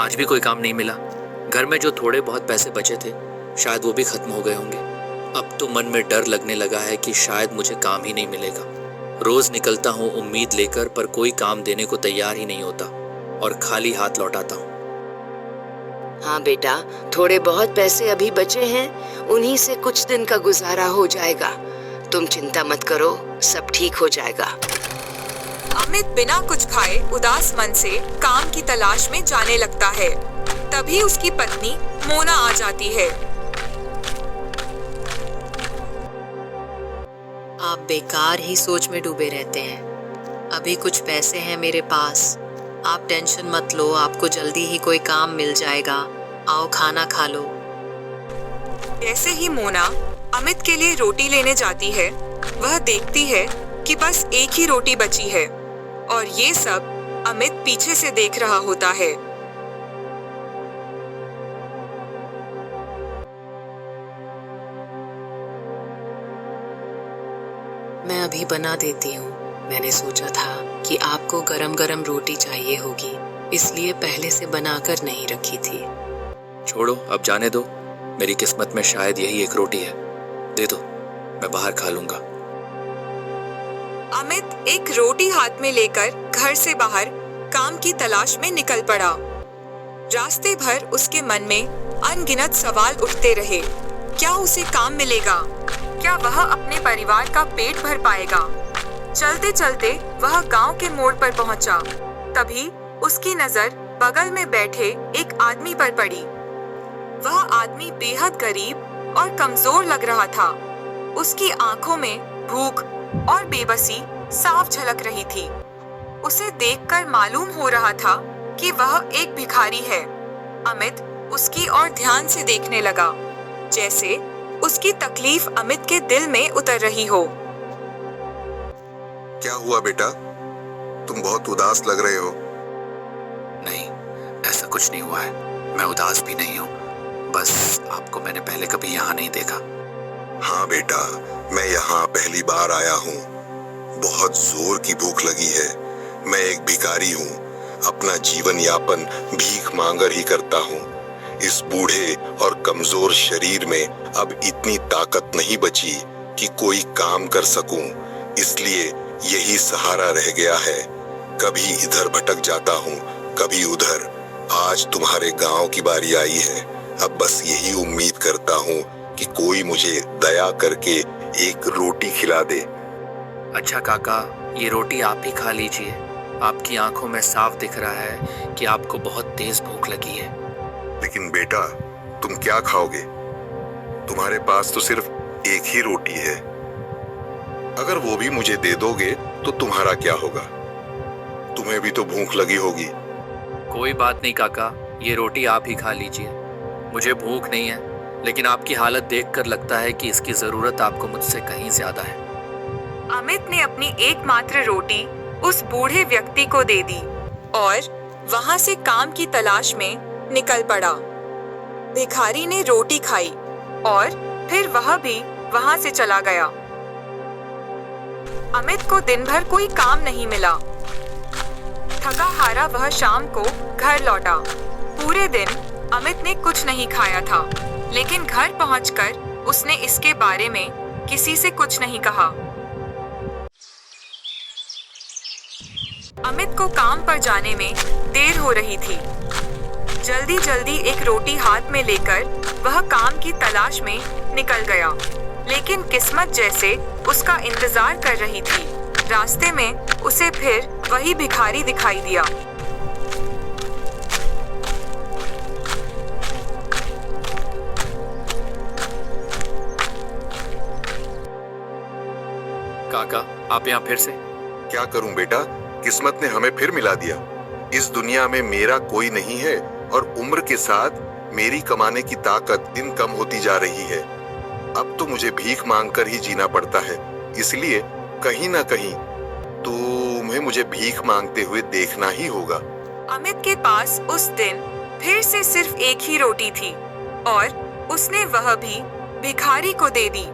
आज भी कोई काम नहीं मिला। घर में जो थोड़े बहुत पैसे बचे थे शायद वो भी खत्म हो गए होंगे। अब तो मन में डर लगने लगा है कि शायद मुझे काम ही नहीं मिलेगा। रोज निकलता हूँ उम्मीद लेकर, पर कोई काम देने को तैयार ही नहीं होता और खाली हाथ लौटाता हूँ। हाँ बेटा, थोड़े बहुत पैसे अभी बचे हैं, उन्हीं से कुछ दिन का गुजारा हो जाएगा। तुम चिंता मत करो, सब ठीक हो जाएगा। अमित बिना कुछ खाए उदास मन से काम की तलाश में जाने लगता है। तभी उसकी पत्नी मोना आ जाती है। आप बेकार ही सोच में डूबे रहते हैं। अभी कुछ पैसे हैं मेरे पास, आप टेंशन मत लो, आपको जल्दी ही कोई काम मिल जाएगा। आओ खाना खा लो। जैसे ही मोना अमित के लिए रोटी लेने जाती है, वह देखती है कि बस एक ही रोटी बची है और ये सब अमित पीछे से देख रहा होता है। मैं अभी बना देती हूँ। मैंने सोचा था कि आपको गरम गरम रोटी चाहिए होगी, इसलिए पहले से बनाकर नहीं रखी थी। छोड़ो, अब जाने दो। मेरी किस्मत में शायद यही एक रोटी है। दे दो, मैं बाहर खा लूंगा। अमित एक रोटी हाथ में लेकर घर से बाहर काम की तलाश में निकल पड़ा। रास्ते भर उसके मन में अनगिनत सवाल उठते रहे। क्या उसे काम मिलेगा? क्या वह अपने परिवार का पेट भर पाएगा? चलते चलते वह गांव के मोड़ पर पहुंचा। तभी उसकी नजर बगल में बैठे एक आदमी पर पड़ी। वह आदमी बेहद गरीब और कमजोर लग रहा था। उसकी आंखों में भूख और बेबसी साफ झलक रही थी। उसे देखकर मालूम हो रहा था कि वह एक भिखारी है। अमित उसकी ओर ध्यान से देखने लगा, जैसे उसकी तकलीफ अमित के दिल में उतर रही हो। क्या हुआ बेटा? तुम बहुत उदास लग रहे हो। नहीं, ऐसा कुछ नहीं हुआ है। मैं उदास भी नहीं हूँ, बस आपको मैंने पहले कभी यहाँ नहीं देखा। हाँ बेटा, मैं यहाँ पहली बार आया हूँ। बहुत जोर की भूख लगी है। मैं एक भिखारी हूँ। अपना जीवन यापन भीख मांगर ही करता हूँ। इस बूढ़े और कमजोर शरीर में अब इतनी ताकत नहीं बची कि कोई काम कर सकूं, इसलिए यही सहारा रह गया है। कभी इधर भटक जाता हूँ, कभी उधर। आज तुम्हारे गांव की बारी आई है। अब बस यही उम्मीद करता हूँ कि कोई मुझे दया करके एक रोटी खिला दे। अच्छा काका, ये रोटी आप ही खा लीजिए। आपकी आंखों में साफ दिख रहा है कि आपको बहुत तेज भूख लगी है। लेकिन बेटा, तुम क्या खाओगे? तुम्हारे पास तो सिर्फ एक ही रोटी है। अगर वो भी मुझे दे दोगे तो तुम्हारा क्या होगा? तुम्हें भी तो भूख लगी होगी। कोई बात नहीं काका, ये रोटी आप ही खा लीजिए। मुझे भूख नहीं है, लेकिन आपकी हालत देखकर लगता है कि इसकी जरूरत आपको मुझसे कहीं ज्यादा है। अमित ने अपनी एकमात्र रोटी उस बूढ़े व्यक्ति को दे दी और वहां से काम की तलाश में निकल पड़ा। भिखारी ने रोटी खाई और फिर वह भी वहां से चला गया। अमित को दिन भर कोई काम नहीं मिला। थका हारा वह शाम को घर लौटा। पूरे दिन अमित ने कुछ नहीं खाया था, लेकिन घर पहुंचकर उसने इसके बारे में किसी से कुछ नहीं कहा। अमित को काम पर जाने में देर हो रही थी। जल्दी जल्दी एक रोटी हाथ में लेकर वह काम की तलाश में निकल गया, लेकिन किस्मत जैसे उसका इंतजार कर रही थी। रास्ते में उसे फिर वही भिखारी दिखाई दिया। काका, आप यहाँ फिर से? क्या करूं बेटा, किस्मत ने हमें फिर मिला दिया। इस दुनिया में मेरा कोई नहीं है और उम्र के साथ मेरी कमाने की ताकत दिन कम होती जा रही है। अब तो मुझे भीख मांगकर ही जीना पड़ता है, इसलिए कहीं ना कहीं तुम्हें मुझे भीख मांगते हुए देखना ही होगा। अमित के पास उस दिन फिर से सिर्फ एक ही रोटी थी और उसने वह भी भिखारी को दे दी।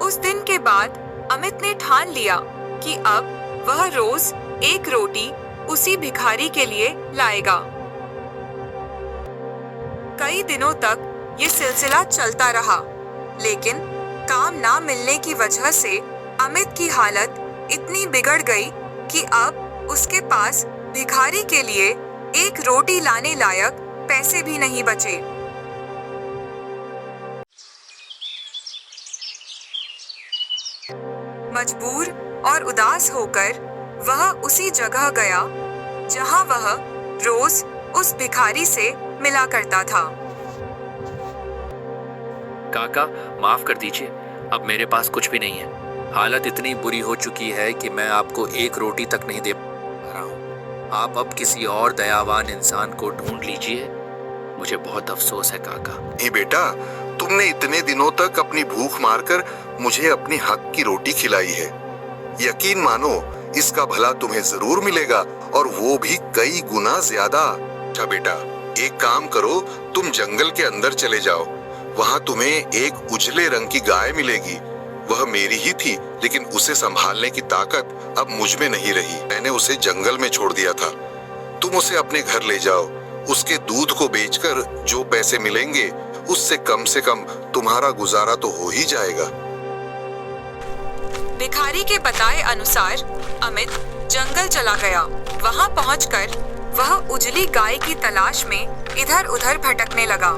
उस दिन के बाद अमित ने ठान लिया कि अब वह रोज एक रोटी उसी भिखारी के लिए लाएगा। कई दिनों तक ये सिलसिला चलता रहा, लेकिन काम ना मिलने की वजह से अमित की हालत इतनी बिगड़ गई कि अब उसके पास भिखारी के लिए एक रोटी लाने लायक पैसे भी नहीं बचे। मजबूर और उदास होकर वह उसी जगह गया जहां वह रोज उस भिखारी से मिला करता था। काका, माफ कर दीजिए, अब मेरे पास कुछ भी नहीं है। हालत इतनी बुरी हो चुकी है कि मैं आपको एक रोटी तक नहीं दे पा रहा हूँ। आप अब किसी और दयावान इंसान को ढूंढ लीजिए। मुझे बहुत अफसोस है काका। नहीं बेटा, तुमने इतने दिनों तक अपनी भूख मारकर मुझे अपनी हक की रोटी खिलाई है। यकीन मानो इसका भला तुम्हें जरूर मिलेगा, और वो भी कई गुना ज्यादा। अच्छा बेटा, एक काम करो, तुम जंगल के अंदर चले जाओ। वहां तुम्हें एक उजले रंग की गाय मिलेगी। वह मेरी ही थी, लेकिन उसे संभालने की ताकत अब मुझ में नहीं रही। मैंने उसे जंगल में छोड़ दिया था। तुम उसे अपने घर ले जाओ। उसके दूध को बेचकर जो पैसे मिलेंगे, उससे कम से कम तुम्हारा गुजारा तो हो ही जाएगा। भिखारी के बताए अनुसार अमित जंगल चला गया। वहां पहुंचकर वह उजली गाय की तलाश में इधर उधर भटकने लगा।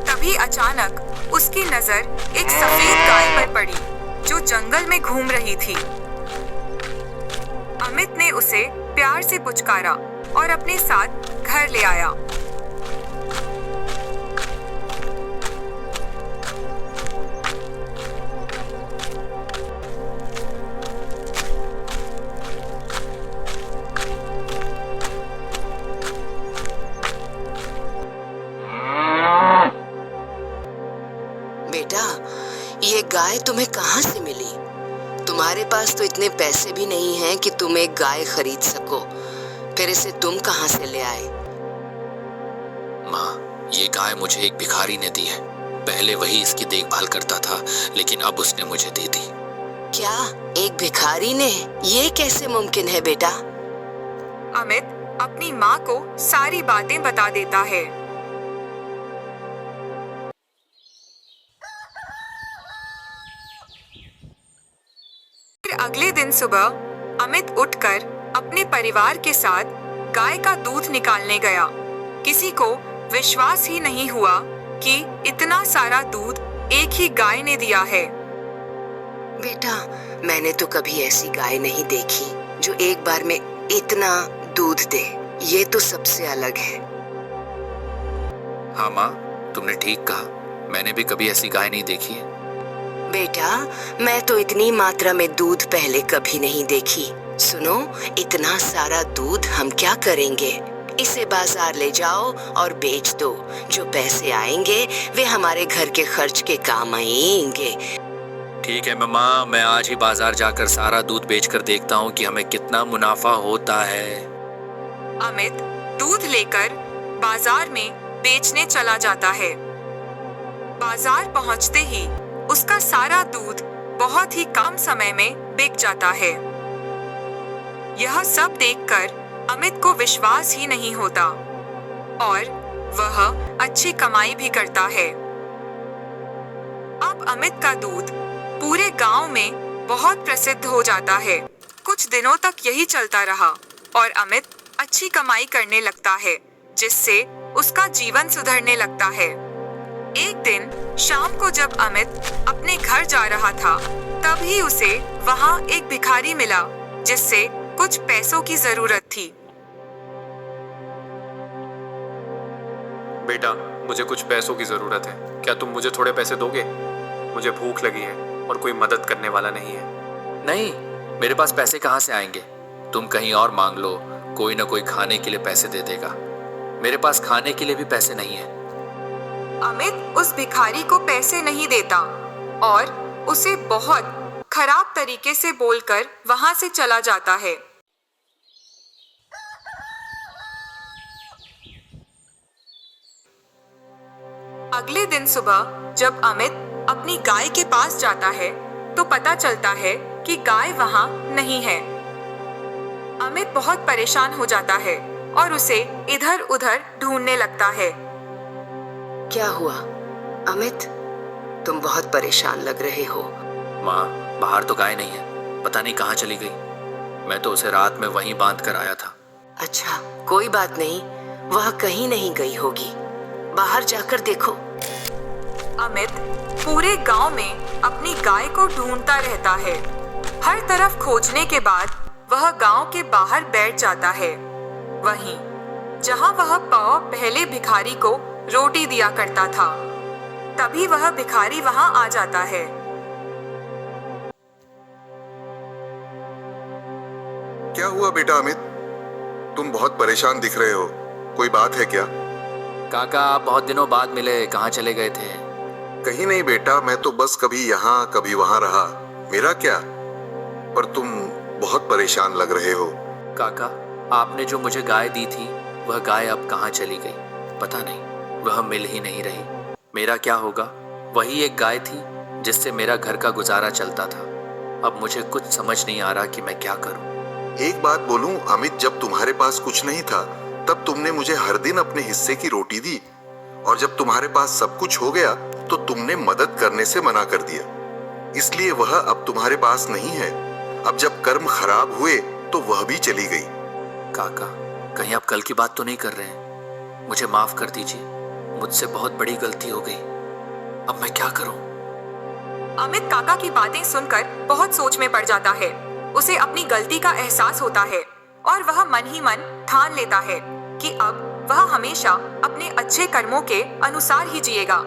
तभी अचानक उसकी नजर एक सफेद गाय पर पड़ी जो जंगल में घूम रही थी। अमित ने उसे प्यार से पुचकारा और अपने साथ घर ले आया। बेटा, ये गाय तुम्हें कहाँ से मिली? तुम्हारे पास तो इतने पैसे भी नहीं हैं कि तुम एक गाय खरीद सको। फिर इसे तुम कहाँ से ले आए? माँ, ये गाय मुझे एक भिखारी ने दी है। पहले वही इसकी देखभाल करता था, लेकिन अब उसने मुझे दे दी। क्या, एक भिखारी ने? ये कैसे मुमकिन है बेटा? अमित अपनी माँ को सारी बातें बता देता है। फिर अगले दिन सुबह अमित उठकर अपने परिवार के साथ गाय का दूध निकालने गया। किसी को विश्वास ही नहीं हुआ कि इतना सारा दूध एक ही गाय ने दिया है। बेटा, मैंने तो कभी ऐसी गाय नहीं देखी जो एक बार में इतना दूध दे। ये तो सबसे अलग है। हाँ माँ, तुमने ठीक कहा। मैंने भी कभी ऐसी गाय नहीं देखी है। बेटा, मैं तो इतनी मात्रा में दूध पहले कभी नहीं देखी। सुनो, इतना सारा दूध हम क्या करेंगे? इसे बाजार ले जाओ और बेच दो। जो पैसे आएंगे वे हमारे घर के खर्च के काम आएंगे। ठीक है मम्मा, मैं आज ही बाजार जाकर सारा दूध बेचकर देखता हूँ कि हमें कितना मुनाफा होता है। अमित दूध लेकर बाजार में बेचने चला जाता है। बाजार पहुंचते ही उसका सारा दूध बहुत ही कम समय में बिक जाता है। यह सब देखकर अमित को विश्वास ही नहीं होता और वह अच्छी कमाई भी करता है। अब अमित का दूध पूरे गांव में बहुत प्रसिद्ध हो जाता है। कुछ दिनों तक यही चलता रहा और अमित अच्छी कमाई करने लगता है, जिससे उसका जीवन सुधरने लगता है। एक दिन शाम को जब अमित अपने घर जा रहा था, तभी उसे वहां एक भिखारी मिला जिससे कुछ पैसों की जरूरत थी। बेटा, मुझे कुछ पैसों की जरूरत है। क्या तुम मुझे थोड़े पैसे दोगे? मुझे भूख लगी है और कोई मदद करने वाला नहीं है। नहीं, मेरे पास पैसे कहाँ से आएंगे? तुम कहीं और मांग लो, कोई ना कोई खाने के लिए पैसे दे देगा। मेरे पास खाने के लिए भी पैसे नहीं है। अमित उस भिखारी को पैसे नहीं देता और उसे बहुत खराब तरीके से बोलकर वहां से चला जाता है। अगले दिन सुबह जब अमित अपनी गाय के पास जाता है तो पता चलता है कि गाय वहां नहीं है। अमित बहुत परेशान हो जाता है और उसे इधर उधर ढूंढने लगता है। क्या हुआ अमित, तुम बहुत परेशान लग रहे हो। माँ, बाहर तो गाय नहीं है, पता नहीं कहाँ चली गई। मैं तो उसे रात में वहीं बांध कर आया था। अच्छा, कोई बात नहीं, वह कहीं नहीं गई होगी, बाहर जाकर देखो। अमित पूरे गांव में अपनी गाय को ढूंढता रहता है। हर तरफ खोजने के बाद वह गांव के बाहर बैठ जाता है, वहीं जहां वह पौ पहले भिखारी को रोटी दिया करता था। तभी वह भिखारी वहां आ जाता है। क्या हुआ बेटा अमित, तुम बहुत परेशान दिख रहे हो, कोई बात है क्या? काका, आप बहुत दिनों बाद मिले, कहाँ चले गए थे? कहीं नहीं बेटा, मैं तो बस कभी यहाँ कभी वहां रहा, मेरा क्या। पर तुम बहुत परेशान लग रहे हो। काका, आपने जो मुझे गाय दी थी वह गाय अब कहाँ चली गई, पता नहीं, वह मिल ही नहीं रही। मेरा क्या होगा? वही एक गाय थी जिससे मेरा घर का गुजारा चलता था। अब मुझे कुछ समझ नहीं आ रहा कि मैं क्या करूं। एक बात बोलूं अमित, जब तुम्हारे पास कुछ नहीं था तब तुमने मुझे हर दिन अपने हिस्से की रोटी दी, और जब तुम्हारे पास सब कुछ हो गया तो तुमने मदद करने से मना कर दिया। इसलिए वह अब तुम्हारे पास नहीं है। अब जब कर्म खराब हुए तो वह भी चली गई। काका, कहीं आप कल की बात तो नहीं कर रहे हैं? मुझे माफ कर दीजिए, मुझसे बहुत बड़ी गलती हो गई। अब मैं क्या करूं? अमित काका की बातें सुनकर बहुत सोच में पड़ जाता है। उसे अपनी गलती का एहसास होता है और वह मन ही मन ठान लेता है कि अब वह हमेशा अपने अच्छे कर्मों के अनुसार ही जिएगा।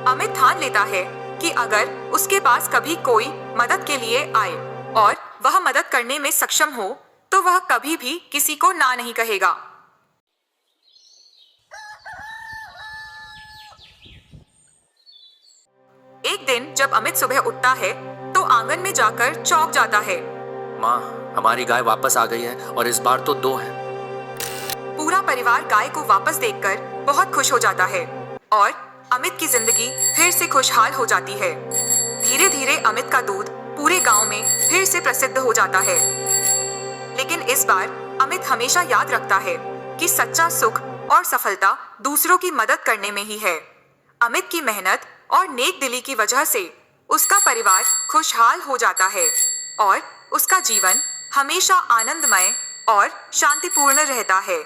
अमित ठान लेता है कि अगर उसके पास कभी कोई मदद के लिए आए और वह मदद करने में सक्षम हो तो वह कभी भी किसी को ना नहीं कहेगा। एक दिन जब अमित सुबह उठता है तो आंगन में जाकर चौंक जाता है। माँ, हमारी गाय वापस आ गई है और इस बार तो 2 हैं। पूरा परिवार गाय को वापस देखकर बहुत खुश हो जाता है और अमित की जिंदगी फिर से खुशहाल हो जाती है। धीरे धीरे अमित का दूध पूरे गांव में फिर से प्रसिद्ध हो जाता है। लेकिन इस बार अमित हमेशा याद रखता है कि सच्चा सुख और सफलता दूसरों की मदद करने में ही है। अमित की मेहनत और नेक दिली की वजह से उसका परिवार खुशहाल हो जाता है और उसका जीवन हमेशा आनंदमय और शांतिपूर्ण रहता है।